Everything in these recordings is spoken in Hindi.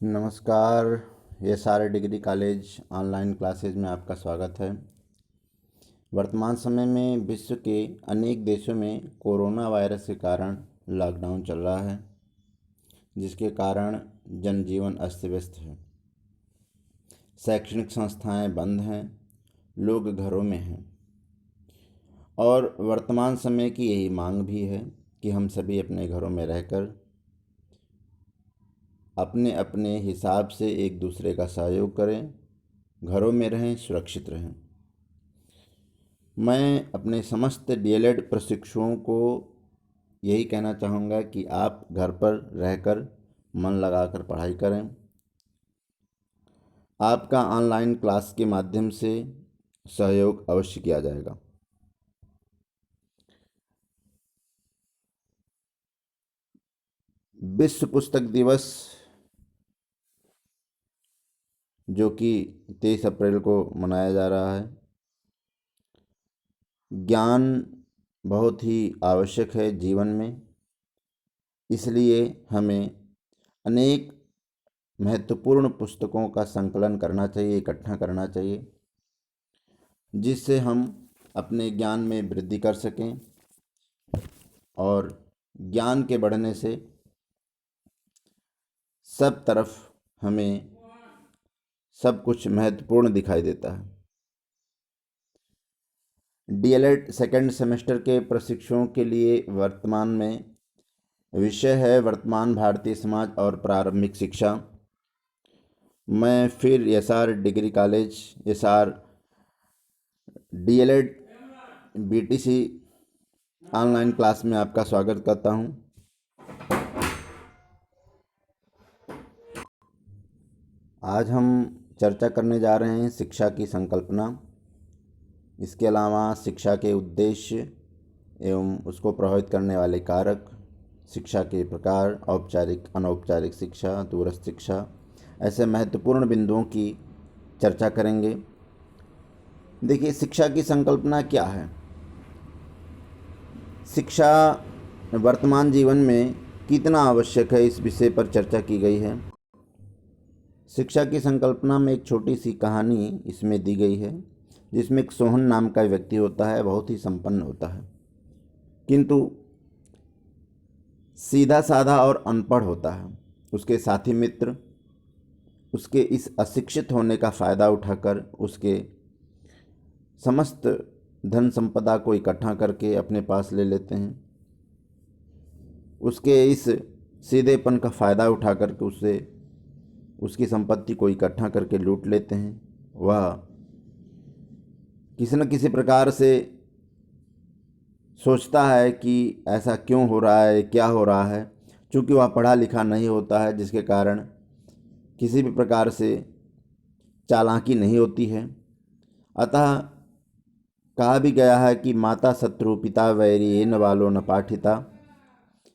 नमस्कार। SR degree college online classes में आपका स्वागत है। वर्तमान समय में विश्व के अनेक देशों में कोरोना वायरस के कारण लॉकडाउन चल रहा है, जिसके कारण जनजीवन अस्त व्यस्त है। शैक्षणिक संस्थाएं बंद हैं, लोग घरों में हैं और वर्तमान समय की यही मांग भी है कि हम सभी अपने घरों में रहकर अपने अपने हिसाब से एक दूसरे का सहयोग करें, घरों में रहें, सुरक्षित रहें। मैं अपने समस्त DLED प्रशिक्षुओं को यही कहना चाहूँगा कि आप घर पर रहकर मन लगाकर पढ़ाई करें। आपका ऑनलाइन क्लास के माध्यम से सहयोग अवश्य किया जाएगा। विश्व पुस्तक दिवस, जो कि 23 अप्रैल को मनाया जा रहा है, ज्ञान बहुत ही आवश्यक है जीवन में। इसलिए हमें अनेक महत्वपूर्ण पुस्तकों का संकलन करना चाहिए, इकट्ठा करना चाहिए, जिससे हम अपने ज्ञान में वृद्धि कर सकें और ज्ञान के बढ़ने से सब तरफ हमें सब कुछ महत्वपूर्ण दिखाई देता है। DLED सेकेंड सेमेस्टर के प्रशिक्षुओं के लिए वर्तमान में विषय है वर्तमान भारतीय समाज और प्रारंभिक शिक्षा। मैं फिर SR degree college SR DLED BTC online class में आपका स्वागत करता हूं। आज हम चर्चा करने जा रहे हैं शिक्षा की संकल्पना, इसके अलावा शिक्षा के उद्देश्य एवं उसको प्रभावित करने वाले कारक, शिक्षा के प्रकार, औपचारिक अनौपचारिक शिक्षा, दूरस्थ शिक्षा, ऐसे महत्वपूर्ण बिंदुओं की चर्चा करेंगे। देखिए, शिक्षा की संकल्पना क्या है। शिक्षा वर्तमान जीवन में कितना आवश्यक है, इस विषय पर चर्चा की गई है। शिक्षा की संकल्पना में एक छोटी सी कहानी इसमें दी गई है, जिसमें एक सोहन नाम का व्यक्ति होता है, बहुत ही संपन्न होता है, किंतु सीधा साधा और अनपढ़ होता है। उसके साथी मित्र उसके इस अशिक्षित होने का फ़ायदा उठाकर उसके समस्त धन संपदा को इकट्ठा करके अपने पास ले लेते हैं। उसके इस सीधेपन का फ़ायदा उठा करके उससे उसकी संपत्ति को इकट्ठा करके लूट लेते हैं। वह किसी न किसी प्रकार से सोचता है कि ऐसा क्यों हो रहा है, क्या हो रहा है, चूँकि वह पढ़ा लिखा नहीं होता है, जिसके कारण किसी भी प्रकार से चालाकी नहीं होती है। अतः कहा भी गया है कि माता शत्रु पिता वैरी येन बालो न पाठिता,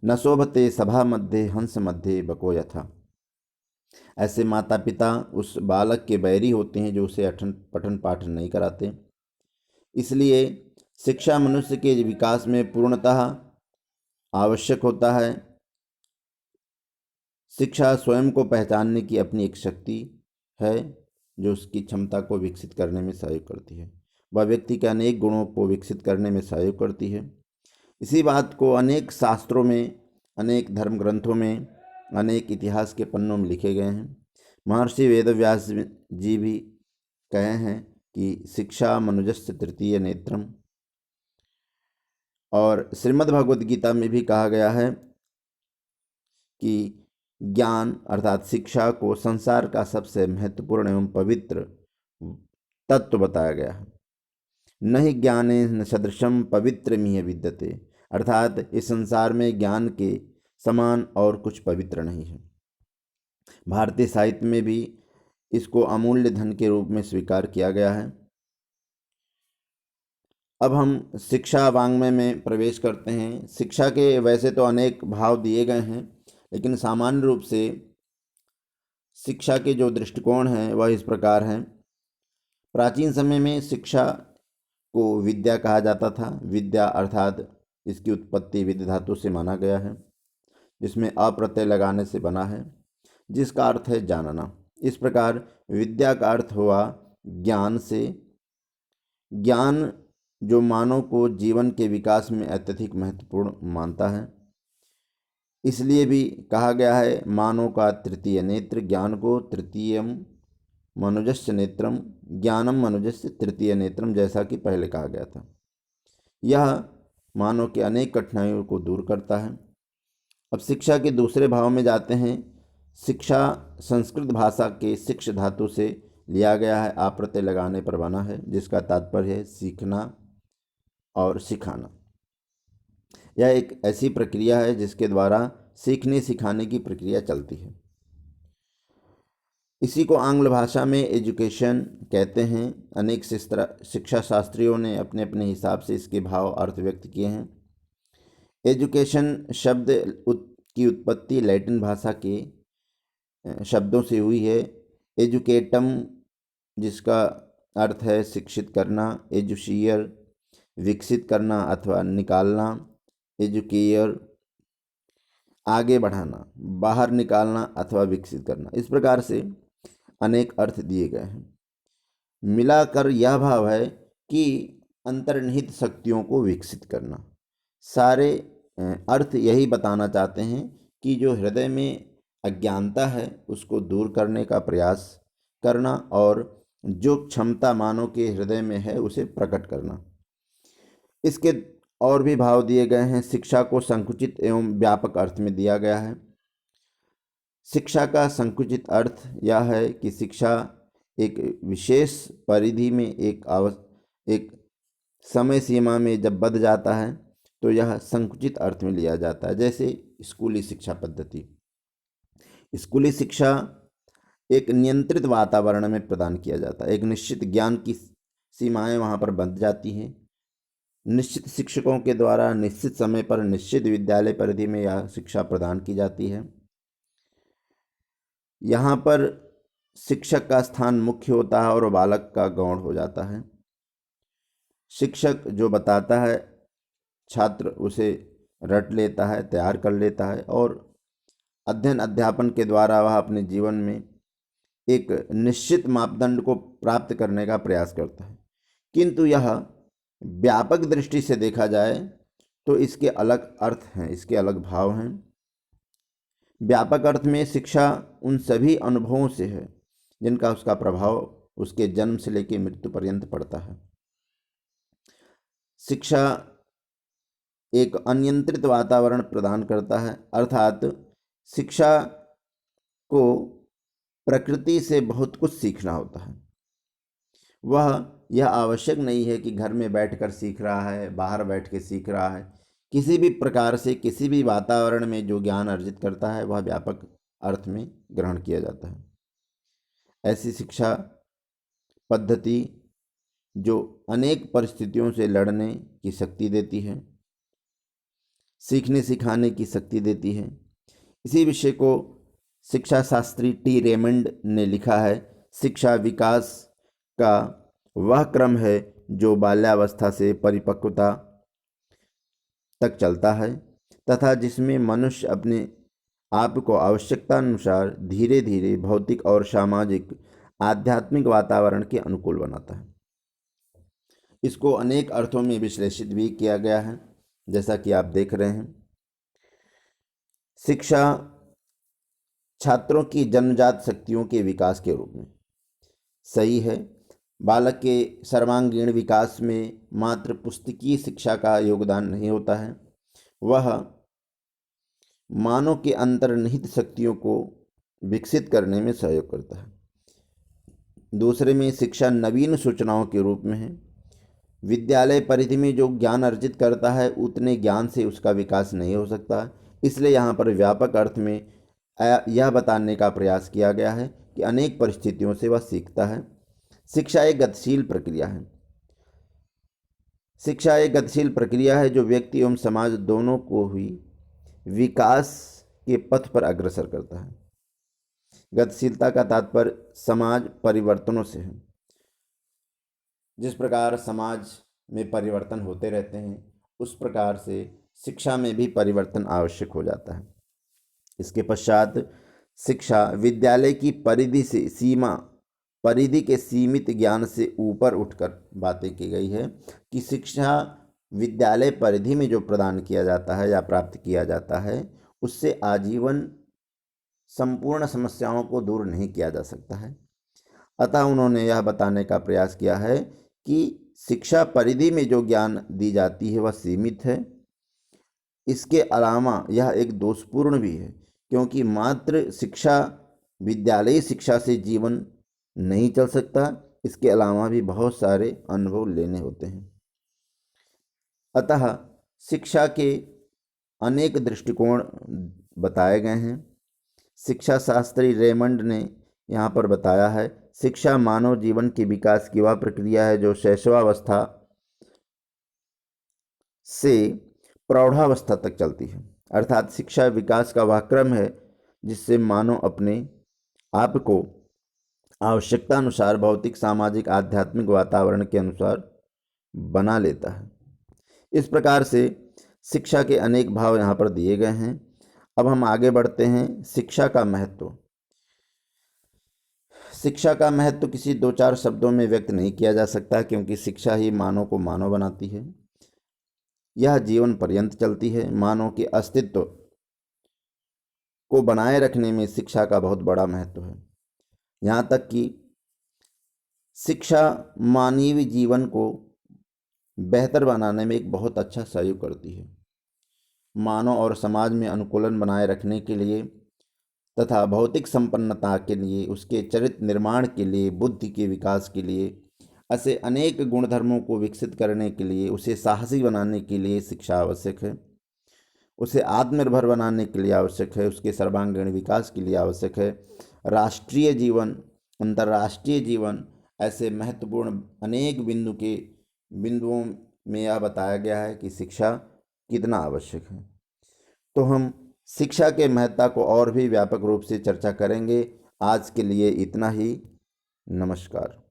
न शोभते सभा मध्य हंस मध्य बको यथा। ऐसे माता पिता उस बालक के बैरी होते हैं जो उसे पठन पाठन नहीं कराते। इसलिए शिक्षा मनुष्य के विकास में पूर्णतः आवश्यक होता है। शिक्षा स्वयं को पहचानने की अपनी एक शक्ति है, जो उसकी क्षमता को विकसित करने में सहयोग करती है। वह व्यक्ति के अनेक गुणों को विकसित करने में सहयोग करती है। इसी बात को अनेक शास्त्रों में, अनेक धर्म ग्रंथों में, अनेक इतिहास के पन्नों में लिखे गए हैं। महर्षि वेदव्यास जी भी कहे हैं कि शिक्षा मनुजस्य तृतीय नेत्रम, और श्रीमद् भगवद गीता में भी कहा गया है कि ज्ञान अर्थात शिक्षा को संसार का सबसे महत्वपूर्ण एवं पवित्र तत्व बताया गया है। नहीं ज्ञाने न सदृशम पवित्रमिह विद्यते, अर्थात इस संसार में ज्ञान के समान और कुछ पवित्र नहीं है। भारतीय साहित्य में भी इसको अमूल्य धन के रूप में स्वीकार किया गया है। अब हम शिक्षा वाङ्मय में प्रवेश करते हैं। शिक्षा के वैसे तो अनेक भाव दिए गए हैं, लेकिन सामान्य रूप से शिक्षा के जो दृष्टिकोण हैं वह इस प्रकार हैं। प्राचीन समय में शिक्षा को विद्या कहा जाता था। विद्या अर्थात इसकी उत्पत्ति विद्य धातु से माना गया है, जिसमें अप्रत्यय लगाने से बना है। जिसका अर्थ है जानना। इस प्रकार विद्या का अर्थ हुआ ज्ञान से। ज्ञान जो मानव को जीवन के विकास में अत्यधिक महत्वपूर्ण मानता है, इसलिए भी कहा गया है मानव का तृतीय नेत्र। ज्ञान को तृतीयम मनुजस्य नेत्रम, ज्ञानम मनुजस्य तृतीय नेत्रम, जैसा कि पहले कहा गया था। यह मानव के अनेक कठिनाइयों को दूर करता है। अब शिक्षा के दूसरे भाव में जाते हैं। शिक्षा संस्कृत भाषा के शिक्ष धातु से लिया गया है, आ प्रत्यय लगाने पर बना है, जिसका तात्पर्य है सीखना और सिखाना। यह एक ऐसी प्रक्रिया है जिसके द्वारा सीखने सिखाने की प्रक्रिया चलती है। इसी को आंग्ल भाषा में एजुकेशन कहते हैं। अनेक शिक्षा शास्त्रियों ने अपने अपने हिसाब से इसके भाव अर्थ व्यक्त किए हैं। एजुकेशन शब्द की उत्पत्ति लैटिन भाषा के शब्दों से हुई है। एजुकेटम, जिसका अर्थ है शिक्षित करना, एजुशियर विकसित करना अथवा निकालना, एजुकेयर आगे बढ़ाना, बाहर निकालना अथवा विकसित करना। इस प्रकार से अनेक अर्थ दिए गए हैं। मिलाकर यह भाव है कि अंतर्निहित शक्तियों को विकसित करना। सारे अर्थ यही बताना चाहते हैं कि जो हृदय में अज्ञानता है उसको दूर करने का प्रयास करना और जो क्षमता मानव के हृदय में है उसे प्रकट करना। इसके और भी भाव दिए गए हैं। शिक्षा को संकुचित एवं व्यापक अर्थ में दिया गया है। शिक्षा का संकुचित अर्थ यह है कि शिक्षा एक विशेष परिधि में एक समय सीमा में जब बध जाता है तो यह संकुचित अर्थ में लिया जाता है। जैसे स्कूली शिक्षा पद्धति। स्कूली शिक्षा एक नियंत्रित वातावरण में प्रदान किया जाता है। एक निश्चित ज्ञान की सीमाएं वहाँ पर बंध जाती हैं। निश्चित शिक्षकों के द्वारा निश्चित समय पर निश्चित विद्यालय परिधि में यह शिक्षा प्रदान की जाती है। यहाँ पर शिक्षक का स्थान मुख्य होता है और बालक का गौण हो जाता है। शिक्षक जो बताता है छात्र उसे रट लेता है, तैयार कर लेता है और अध्ययन अध्यापन के द्वारा वह अपने जीवन में एक निश्चित मापदंड को प्राप्त करने का प्रयास करता है। किंतु यह व्यापक दृष्टि से देखा जाए तो इसके अलग अर्थ हैं, इसके अलग भाव हैं। व्यापक अर्थ में शिक्षा उन सभी अनुभवों से है जिनका उसका प्रभाव उसके जन्म से लेकर मृत्यु पर्यंत पड़ता है। शिक्षा एक अनियंत्रित वातावरण प्रदान करता है, अर्थात शिक्षा को प्रकृति से बहुत कुछ सीखना होता है। वह यह आवश्यक नहीं है कि घर में बैठकर सीख रहा है, बाहर बैठ के सीख रहा है। किसी भी प्रकार से किसी भी वातावरण में जो ज्ञान अर्जित करता है वह व्यापक अर्थ में ग्रहण किया जाता है। ऐसी शिक्षा पद्धति जो अनेक परिस्थितियों से लड़ने की शक्ति देती है, सीखने सिखाने की शक्ति देती है। इसी विषय को शिक्षा शास्त्री टी रेमंड ने लिखा है, शिक्षा विकास का वह क्रम है जो बाल्यावस्था से परिपक्वता तक चलता है तथा जिसमें मनुष्य अपने आप को आवश्यकता अनुसार धीरे धीरे भौतिक और सामाजिक आध्यात्मिक वातावरण के अनुकूल बनाता है। इसको अनेक अर्थों में विश्लेषित भी किया गया है, जैसा कि आप देख रहे हैं। शिक्षा छात्रों की जन्मजात शक्तियों के विकास के रूप में सही है। बालक के सर्वांगीण विकास में मात्र पुस्तकीय शिक्षा का योगदान नहीं होता है, वह मानव के अंतर्निहित शक्तियों को विकसित करने में सहयोग करता है। दूसरे में शिक्षा नवीन सूचनाओं के रूप में है। विद्यालय परिधि में जो ज्ञान अर्जित करता है उतने ज्ञान से उसका विकास नहीं हो सकता। इसलिए यहाँ पर व्यापक अर्थ में यह बताने का प्रयास किया गया है कि अनेक परिस्थितियों से वह सीखता है। शिक्षा एक गतिशील प्रक्रिया है। शिक्षा एक गतिशील प्रक्रिया है जो व्यक्ति एवं समाज दोनों को ही विकास के पथ पर अग्रसर करता है। गतिशीलता का तात्पर्य समाज परिवर्तनों से है। जिस प्रकार समाज में परिवर्तन होते रहते हैं उस प्रकार से शिक्षा में भी परिवर्तन आवश्यक हो जाता है। इसके पश्चात शिक्षा विद्यालय की परिधि के सीमित ज्ञान से ऊपर उठकर बातें की गई है कि शिक्षा विद्यालय परिधि में जो प्रदान किया जाता है या प्राप्त किया जाता है उससे आजीवन संपूर्ण समस्याओं को दूर नहीं किया जा सकता है। अतः उन्होंने यह बताने का प्रयास किया है कि शिक्षा परिधि में जो ज्ञान दी जाती है वह सीमित है। इसके अलावा यह एक दोषपूर्ण भी है, क्योंकि मात्र शिक्षा विद्यालयी शिक्षा से जीवन नहीं चल सकता, इसके अलावा भी बहुत सारे अनुभव लेने होते हैं। अतः शिक्षा के अनेक दृष्टिकोण बताए गए हैं। शिक्षा शास्त्री रेमंड ने यहाँ पर बताया है, शिक्षा मानव जीवन के विकास की वह प्रक्रिया है जो शैशवावस्था से प्रौढ़ावस्था तक चलती है। अर्थात शिक्षा विकास का वह क्रम है जिससे मानव अपने आप को आवश्यकता अनुसार भौतिक, सामाजिक, आध्यात्मिक वातावरण के अनुसार बना लेता है। इस प्रकार से शिक्षा के अनेक भाव यहाँ पर दिए गए हैं। अब हम आगे बढ़ते हैं। शिक्षा का महत्व। शिक्षा का महत्व किसी 2-4 शब्दों में व्यक्त नहीं किया जा सकता, क्योंकि शिक्षा ही मानव को मानव बनाती है। यह जीवन पर्यंत चलती है। मानव के अस्तित्व को बनाए रखने में शिक्षा का बहुत बड़ा महत्व है। यहाँ तक कि शिक्षा मानवीय जीवन को बेहतर बनाने में एक बहुत अच्छा सहयोग करती है। मानव और समाज में अनुकूलन बनाए रखने के लिए तथा भौतिक संपन्नता के लिए, उसके चरित्र निर्माण के लिए, बुद्धि के विकास के लिए, ऐसे अनेक गुणधर्मों को विकसित करने के लिए, उसे साहसी बनाने के लिए शिक्षा आवश्यक है। उसे आत्मनिर्भर बनाने के लिए आवश्यक है। उसके सर्वांगीण विकास के लिए आवश्यक है। राष्ट्रीय जीवन, अंतर्राष्ट्रीय जीवन, ऐसे महत्वपूर्ण अनेक बिंदुओं में यह बताया गया है कि शिक्षा कितना आवश्यक है। तो हम शिक्षा के महत्ता को और भी व्यापक रूप से चर्चा करेंगे। आज के लिए इतना ही। नमस्कार।